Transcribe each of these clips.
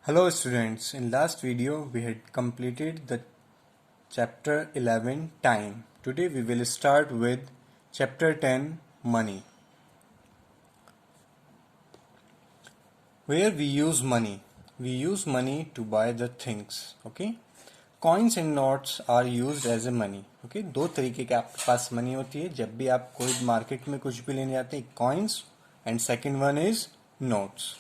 Hello students, in last video we had completed the chapter 11 time. Today we will start with chapter 10 money, where we use money. We use money to buy the things. Okay, coins and notes are used as a money. Okay, दो तरीके के आपके पास money होती है जब भी आप कोई मार्केट में कुछ भी लेने जाते हैं, coins and second one is notes.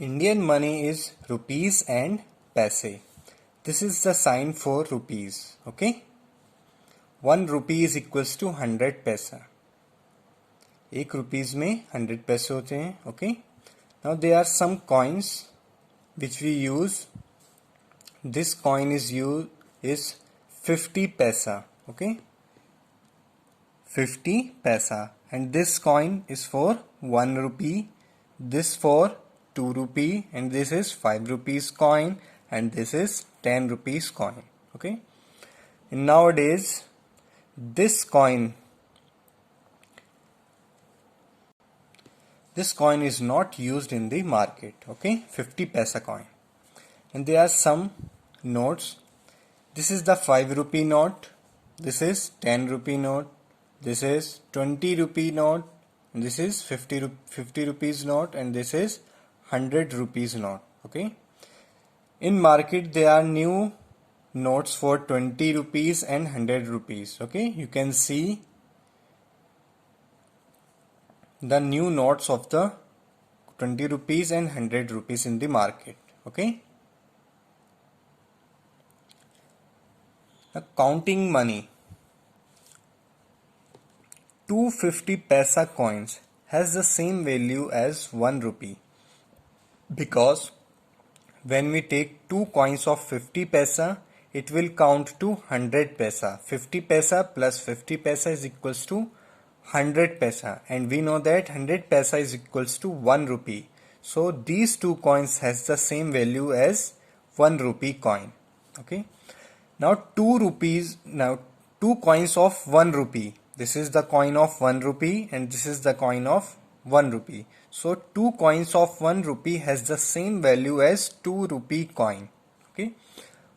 Indian money is rupees and paise. This is the sign for rupees. Okay. 1 rupee is equals to 100 पैसा. 1 rupees में 100 पैसे होते हैं. Okay. Now there are some coins which we use. This coin is 50 paisa. Okay. 50 paisa. And this coin is for 1 rupee. This for 2 rupee, and this is 5 rupees coin, and this is 10 rupees coin. Okay, and nowadays this coin is not used in the market. Okay, 50 paisa coin. And there are some notes. This is the 5 rupee note, this is 10 rupee note, this is 20 rupee note, and this is 50 rupees note, and this is 100 rupees note. Okay, in market there are new notes for 20 rupees and 100 rupees. Okay, you can see the new notes of the 20 rupees and 100 rupees in the market. Okay, now counting money. 250 paisa coins has the same value as 1 rupee, because when we take two coins of 50 paisa, it will count to 100 paisa. 50 paisa plus 50 paisa is equals to 100 paisa, and we know that 100 paisa is equals to 1 rupee. So these two coins has the same value as 1 rupee coin. Okay. Now 2 coins of 1 rupee. This is the coin of 1 rupee and this is the coin of 1 rupee. So 2 coins of 1 rupee has the same value as 2 rupee coin. Okay.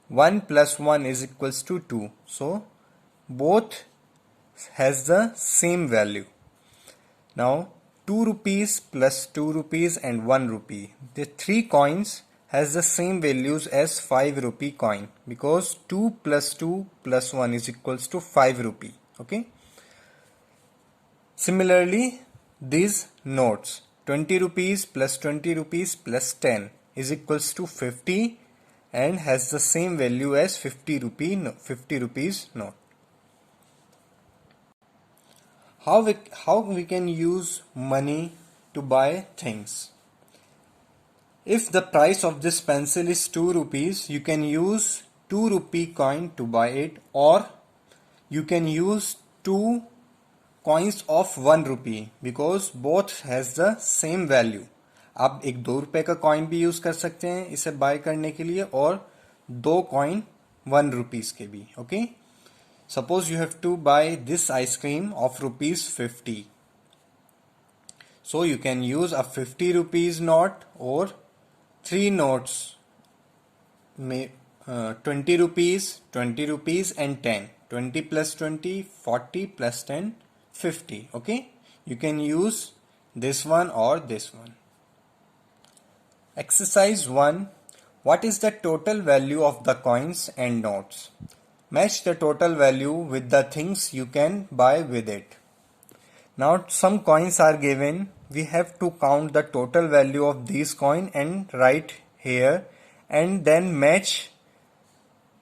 1 plus 1 is equals to 2. So both has the same value. Now 2 rupees plus 2 rupees and 1 rupee. The 3 coins has the same values as 5 rupee coin, because 2 plus 2 plus 1 is equals to 5 rupee. Okay. Similarly, these notes 20 rupees plus 20 rupees plus 10 is equals to 50 and has the same value as 50 rupees note. How we can use money to buy things? If the price of this pencil is 2 rupees, you can use 2 rupee coin to buy it, or you can use 2 coins of 1 rupee, because both has the same value. आप एक 2 रुपए का coin भी use कर सकते हैं इसे bye करने के लिए, और 2 कॉइन 1 रुपीज के भी. Okay, suppose you have to buy this ice cream of rupees 50. So you can use a 50 rupees note or 3 notes, 20 rupees, 20 rupees and 10. 20 plus 20, 40 plus 10, 50. Okay, you can use this one or this one. Exercise 1. What is the total value of the coins and notes? Match the total value with the things you can buy with it. Now some coins are given. We have to count the total value of these coin and write here, and then match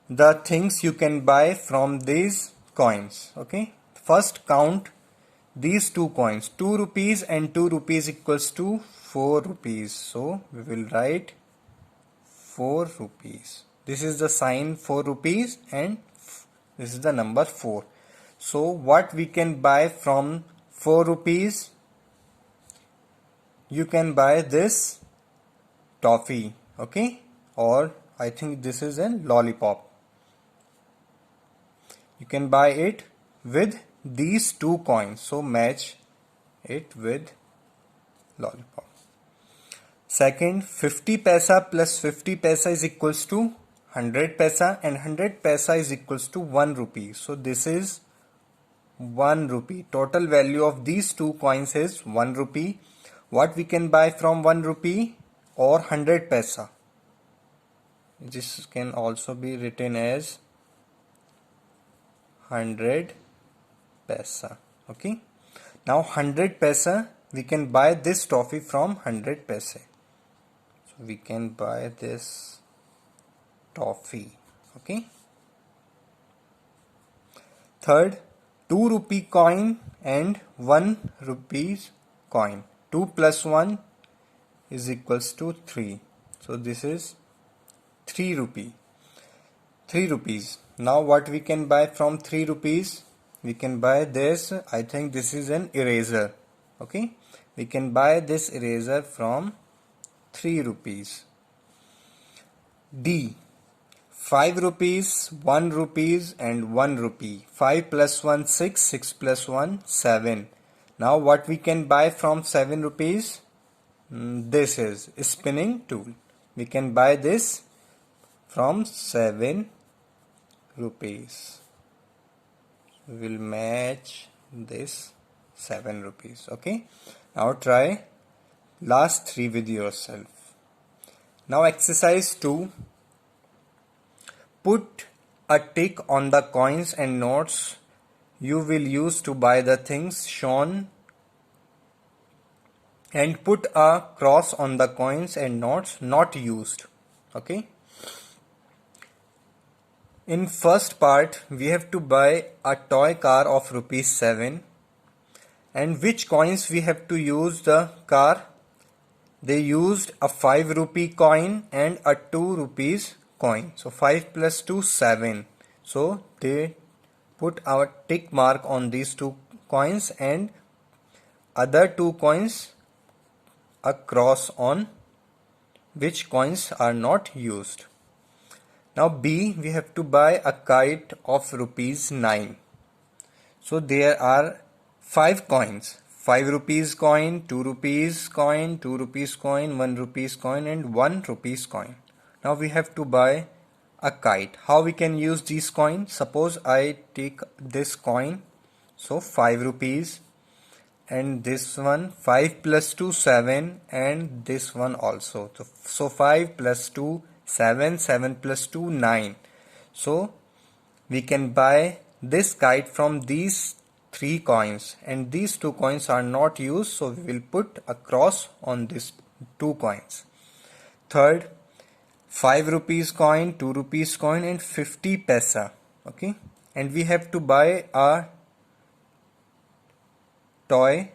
the things you can buy from these coins. Okay, first count these 2 coins. 2 rupees and 2 rupees equals to 4 rupees. So we will write 4 rupees. This is the sign 4 rupees and this is the number 4. So what we can buy from 4 rupees? You can buy this toffee. Okay, or I think this is a lollipop. You can buy it with these 2 coins. So match it with lollipop. Second, 50 paisa plus 50 paisa is equals to 100 paisa, and 100 paisa is equals to 1 rupee. So this is 1 rupee. Total value of these two coins is 1 rupee. What we can buy from 1 rupee or 100 paisa? This can also be written as 100 paisa. Okay. Now 100 paisa, we can buy this toffee from 100 paise. So we can buy this toffee. Okay. Third, 2 rupee coin and 1 rupees coin. 2 plus 1 is equals to 3. So this is 3 rupee. 3 rupees. Now what we can buy from 3 rupees? We can buy this. I think this is an eraser. Okay. We can buy this eraser from 3 rupees. D. 5 rupees, 1 rupees and 1 rupee. 5 plus 1 6, 6 plus 1 7. Now what we can buy from 7 rupees? This is a spinning tool. We can buy this from 7 rupees. We will match this 7 rupees. Okay. Now try last 3 with yourself. Now exercise 2. Put a tick on the coins and notes you will use to buy the things shown, and put a cross on the coins and notes not used. Okay. In first part, we have to buy a toy car of rupees 7. And which coins we have to use the car? They used a 5 rupee coin and a 2 rupees coin. So 5 plus 2 7. So they put our tick mark on these 2 coins, and other 2 coins a cross on which coins are not used. Now B, we have to buy a kite of rupees 9. So there are 5 coins. 5 rupees coin, 2 rupees coin, 2 rupees coin, 1 rupees coin and 1 rupees coin. Now we have to buy a kite. How we can use these coins? Suppose I take this coin, so 5 rupees, and this one 5 plus 2 7, and this one also. So 5 plus 2 7, 7 plus 2 9. So we can buy this kite from these 3 coins, and these 2 coins are not used, so we will put a cross on these 2 coins. Third, 5 rupees coin, 2 rupees coin and 50 paisa. Okay, and we have to buy a toy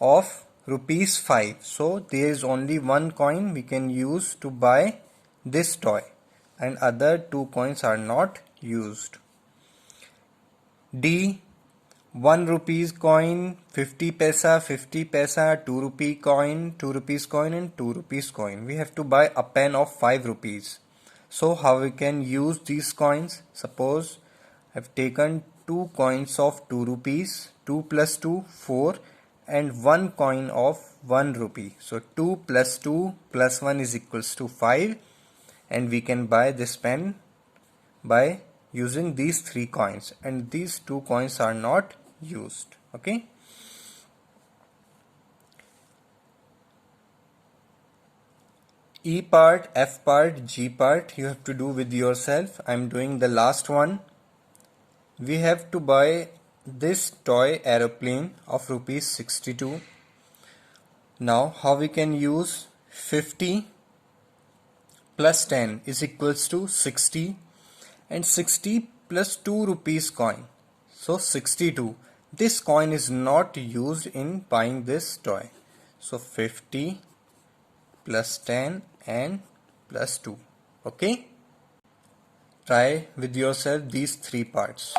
of rupees 5. So there is only 1 coin we can use to buy this toy, and other 2 coins are not used. D, 1 rupees coin, 50 paisa, 2 rupee coin, 2 rupees coin and 2 rupees coin. We have to buy a pen of 5 rupees. So how we can use these coins? Suppose I have taken 2 coins of 2 rupees, 2 plus 2 4, and 1 coin of 1 rupee. So 2 plus 2 plus 1 is equals to 5, and we can buy this pen by using these 3 coins, and these 2 coins are not used. Okay. E part, F part, G part you have to do with yourself. I am doing the last one. We have to buy this toy aeroplane of rupees 62. Now how we can use 50 plus 10 is equals to 60, and 60 plus 2 rupees coin, so 62. This coin is not used in buying this toy. So 50 plus 10 and plus 2. Okay. Try with yourself these 3 parts.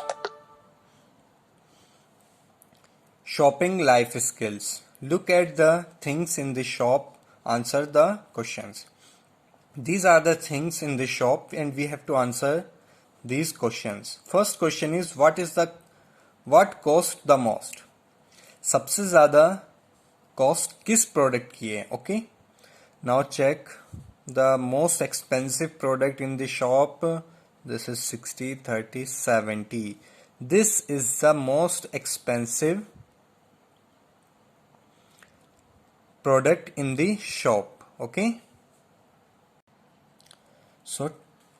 Shopping life skills. Look at the things in the shop. Answer the questions. These are the things in the shop, and we have to answer these questions. First question is what cost the most? सबसे ज़्यादा cost किस product की है? Okay. Now check the most expensive product in the shop. This is 60, 30, 70. This is the most expensive product in the shop. Okay. So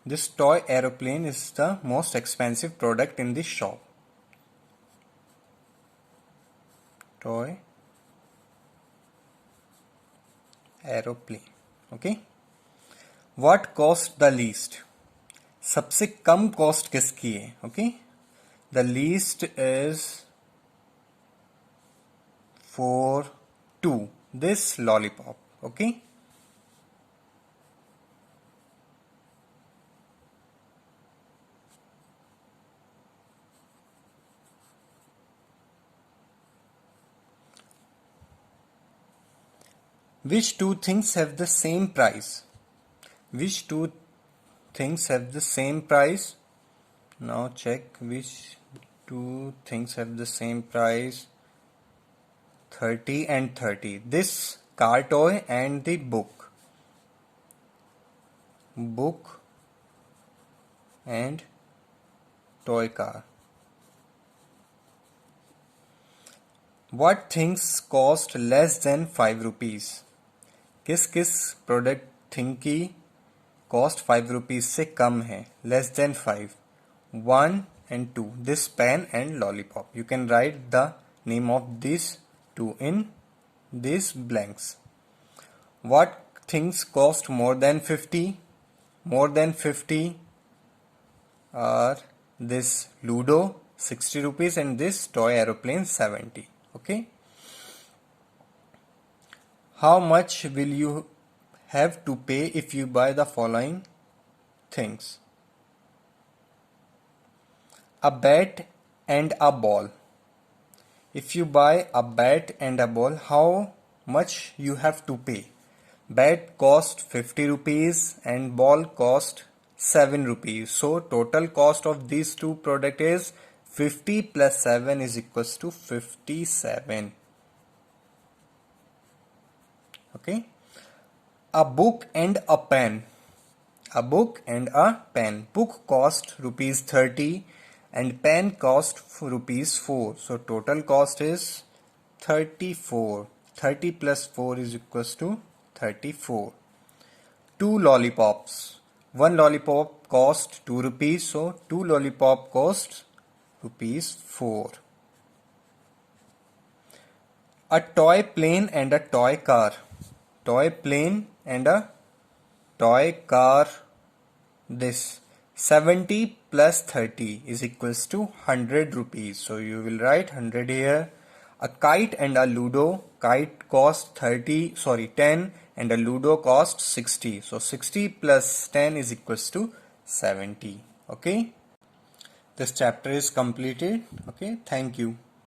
this toy aeroplane is the most expensive product in the shop. Toy aeroplane. Okay. What cost the least? सबसे कम cost किसकी है? Okay, the least is for 2 this lollipop. Okay, which two things have the same price? Which two things have the same price? Now check which two things have the same price. 30 and 30. This car toy and the book. Book and toy car. What things cost less than 5 rupees? किस किस product thing की cost 5 rupees से कम है? Less than 5. 1 and 2. This pen and lollipop. You can write the name of these two in these blanks. What things cost more than 50? More than 50 are this Ludo 60 rupees and this toy aeroplane 70. Okay. How much will you have to pay if you buy the following things? A bat and a ball. If you buy a bat and a ball, how much you have to pay? Bat cost 50 rupees and ball cost 7 rupees. So total cost of these two products is 50 plus 7 is equals to 57. Okay. A book and a pen. A book and a pen. Book cost rupees 30 and pen cost rupees 4. So total cost is 34. 30 plus 4 is equals to 34. 2 lollipops. One lollipop cost 2 rupees. So 2 lollipop cost rupees 4. A toy plane and a toy car. Toy plane and a toy car. This 70 plus 30 is equals to 100 rupees. So you will write 100 here. A kite and a Ludo. Kite cost 10 and a Ludo cost 60. So 60 plus 10 is equals to 70. Okay. This chapter is completed. Okay. Thank you.